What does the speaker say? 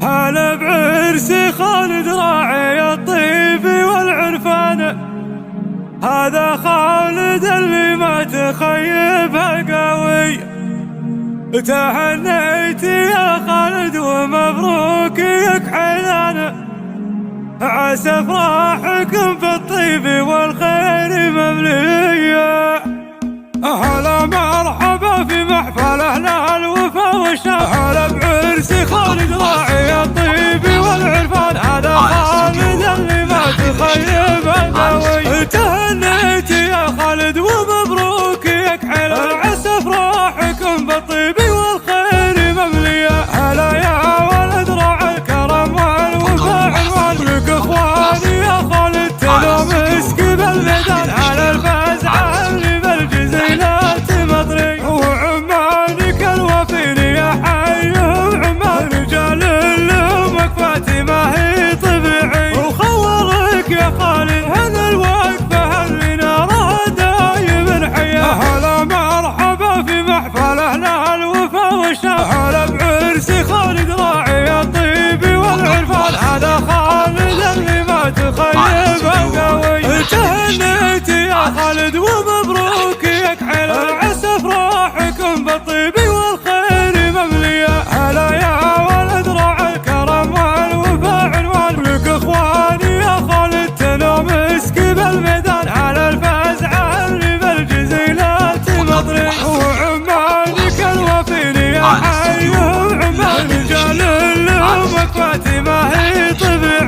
هلا بعرس خالد راعي الطيب والعرفان، هذا خالد اللي ما تخيبها قوي. تهنيت يا خالد ومبروك يك حيانا، عسى افراحكم بالطيب والخير مملية. هلا مرحبا في محفل اهل الوفا والشام، هلا بعرس خالد راعي الطيب والعرفان، هذا خالد اللي ما تخيب القوي. تهنيت يا خالد ومبروك يك حلال، عسى افراحكم بالطيب والخير مملية. هلا يا ولد راعي الكرم والوفا عنوان، لك اخواني يا خالد تلوم مسك بالميدان، على الفزعه اللي بالجزيلات مطري. وعمانك الوفين يا حيهم عمان، رجال لهم وقفاتي ما هي طبيعي. وخورك يا خالد هذا الوقفه اللي نارها دايم حياه. هلا مرحبا في محفل اهل الوفا والشام، هلا بعرس خالد راعي الطيب والعرفان، هذا خالد اللي ما تخيب القوي. تهنيت يا خالد ومبروك يك حلال، عسى افراحكم بالطيب والخير مملية. هلا يا ولد راعي الكرم والوفا عنوان، لك اخواني يا خالد تنوم مسك بالميدان، على الفزعه اللي بالجزيلات مطري. وعمانك الوفين يا حيهم عمان، رجال لهم وقفاتي ما هي طبيعي.